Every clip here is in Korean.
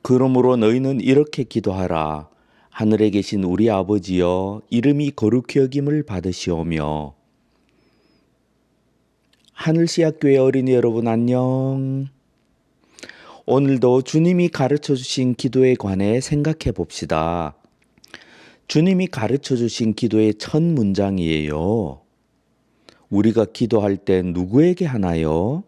그러므로 너희는 이렇게 기도하라. 하늘에 계신 우리 아버지여, 이름이 거룩히 여김을 받으시오며. 하늘시학교의 어린이 여러분 안녕. 오늘도 주님이 가르쳐 주신 기도에 관해 생각해 봅시다. 주님이 가르쳐 주신 기도의 첫 문장이에요. 우리가 기도할 때 누구에게 하나요?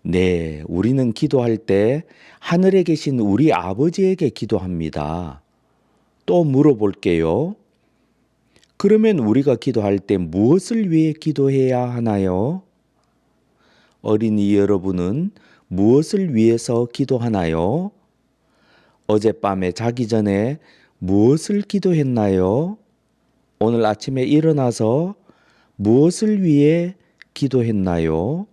네, 우리는 기도할 때 하늘에 계신 우리 아버지에게 기도합니다. 또 물어볼게요. 그러면 우리가 기도할 때 무엇을 위해 기도해야 하나요? 어린이 여러분은 무엇을 위해서 기도하나요? 어젯밤에 자기 전에 무엇을 기도했나요? 오늘 아침에 일어나서 무엇을 위해 기도했나요?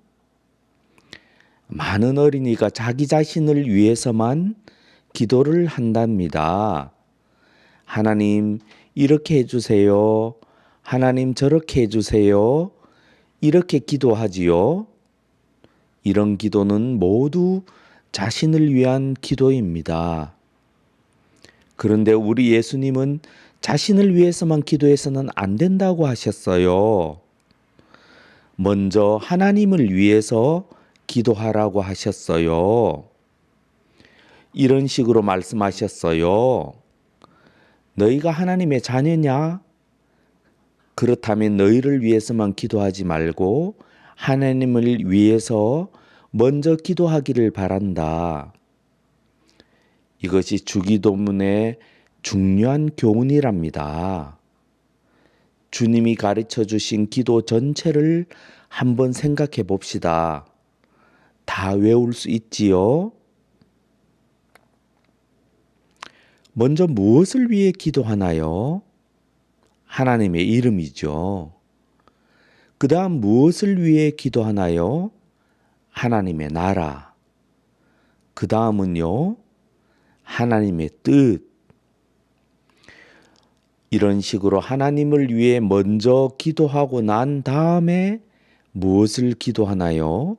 많은 어린이가 자기 자신을 위해서만 기도를 한답니다. 하나님, 이렇게 해주세요. 하나님, 저렇게 해주세요. 이렇게 기도하지요. 이런 기도는 모두 자신을 위한 기도입니다. 그런데 우리 예수님은 자신을 위해서만 기도해서는 안 된다고 하셨어요. 먼저 하나님을 위해서 기도하라고 하셨어요. 이런 식으로 말씀하셨어요. 너희가 하나님의 자녀냐? 그렇다면 너희를 위해서만 기도하지 말고 하나님을 위해서 먼저 기도하기를 바란다. 이것이 주기도문의 중요한 교훈이랍니다. 주님이 가르쳐 주신 기도 전체를 한번 생각해 봅시다. 다 외울 수 있지요? 먼저 무엇을 위해 기도하나요? 하나님의 이름이죠. 그 다음 무엇을 위해 기도하나요? 하나님의 나라. 그 다음은요, 하나님의 뜻. 이런 식으로 하나님을 위해 먼저 기도하고 난 다음에 무엇을 기도하나요?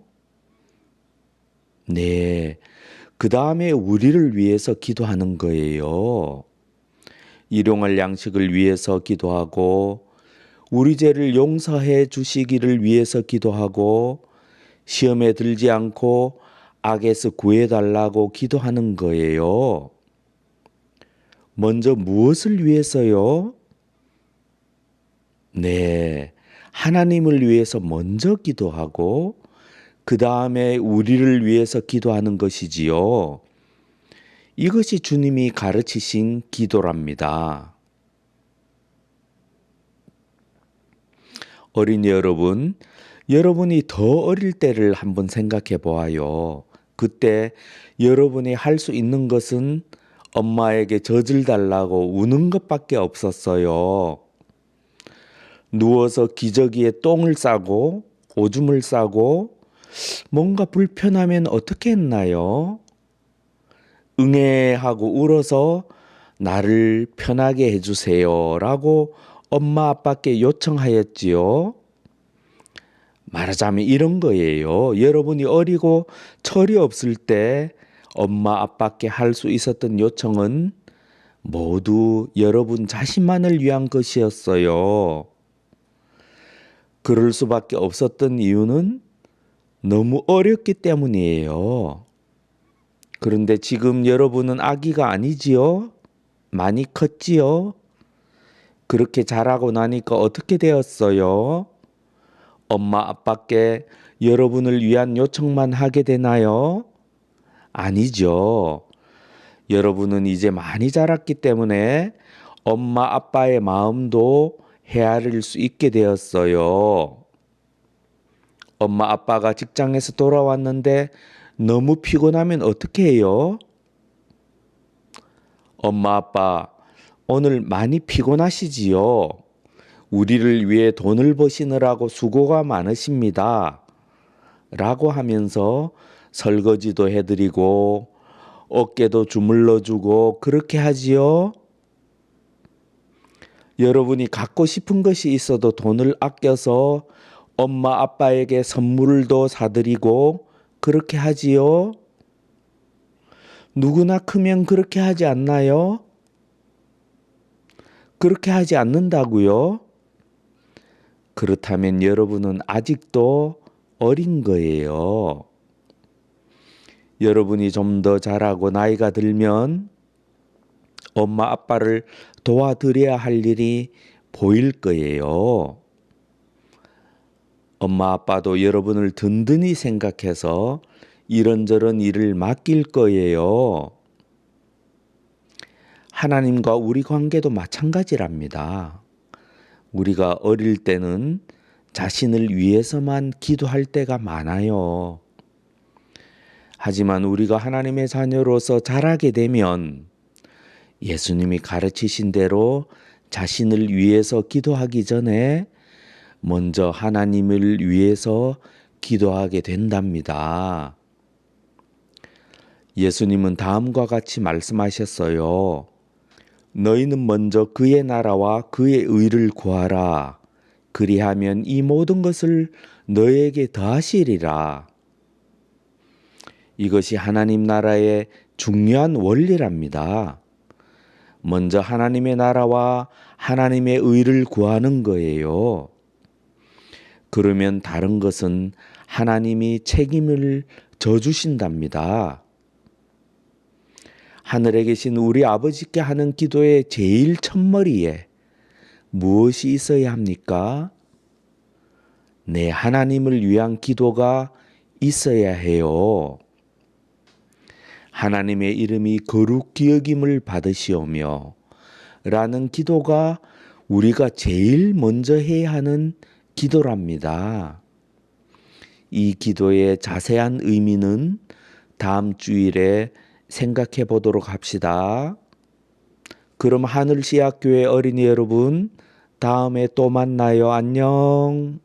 네, 그 다음에 우리를 위해서 기도하는 거예요. 일용할 양식을 위해서 기도하고, 우리 죄를 용서해 주시기를 위해서 기도하고, 시험에 들지 않고 악에서 구해달라고 기도하는 거예요. 먼저 무엇을 위해서요? 네, 하나님을 위해서 먼저 기도하고 그 다음에 우리를 위해서 기도하는 것이지요. 이것이 주님이 가르치신 기도랍니다. 어린이 여러분, 여러분이 더 어릴 때를 한번 생각해 보아요. 그때 여러분이 할 수 있는 것은 엄마에게 젖을 달라고 우는 것밖에 없었어요. 누워서 기저귀에 똥을 싸고 오줌을 싸고 뭔가 불편하면 어떻게 했나요? 응애하고 울어서 나를 편하게 해주세요 라고 엄마 아빠께 요청하였지요. 말하자면 이런 거예요. 여러분이 어리고 철이 없을 때 엄마 아빠께 할 수 있었던 요청은 모두 여러분 자신만을 위한 것이었어요. 그럴 수밖에 없었던 이유는 너무 어렸기 때문이에요. 그런데 지금 여러분은 아기가 아니지요? 많이 컸지요? 그렇게 자라고 나니까 어떻게 되었어요? 엄마 아빠께 여러분을 위한 요청만 하게 되나요? 아니죠. 여러분은 이제 많이 자랐기 때문에 엄마 아빠의 마음도 헤아릴 수 있게 되었어요. 엄마 아빠가 직장에서 돌아왔는데 너무 피곤하면 어떻게 해요? 엄마 아빠 오늘 많이 피곤하시지요? 우리를 위해 돈을 버시느라고 수고가 많으십니다. 라고 하면서 설거지도 해드리고 어깨도 주물러주고 그렇게 하지요? 여러분이 갖고 싶은 것이 있어도 돈을 아껴서 엄마 아빠에게 선물도 사드리고 그렇게 하지요? 누구나 크면 그렇게 하지 않나요? 그렇게 하지 않는다고요? 그렇다면 여러분은 아직도 어린 거예요. 여러분이 좀 더 자라고 나이가 들면 엄마 아빠를 도와드려야 할 일이 보일 거예요. 엄마 아빠도 여러분을 든든히 생각해서 이런저런 일을 맡길 거예요. 하나님과 우리 관계도 마찬가지랍니다. 우리가 어릴 때는 자신을 위해서만 기도할 때가 많아요. 하지만 우리가 하나님의 자녀로서 자라게 되면 예수님이 가르치신 대로 자신을 위해서 기도하기 전에 먼저 하나님을 위해서 기도하게 된답니다. 예수님은 다음과 같이 말씀하셨어요. 너희는 먼저 그의 나라와 그의 의를 구하라. 그리하면 이 모든 것을 너희에게 더하시리라. 이것이 하나님 나라의 중요한 원리랍니다. 먼저 하나님의 나라와 하나님의 의를 구하는 거예요. 그러면 다른 것은 하나님이 책임을 져주신답니다. 하늘에 계신 우리 아버지께 하는 기도의 제일 첫머리에 무엇이 있어야 합니까? 내 하나님을 위한 기도가 있어야 해요. 하나님의 이름이 거룩히 여김을 받으시오며 라는 기도가 우리가 제일 먼저 해야 하는 기도랍니다. 이 기도의 자세한 의미는 다음 주일에 생각해 보도록 합시다. 그럼 하늘시학교회 어린이 여러분, 다음에 또 만나요. 안녕.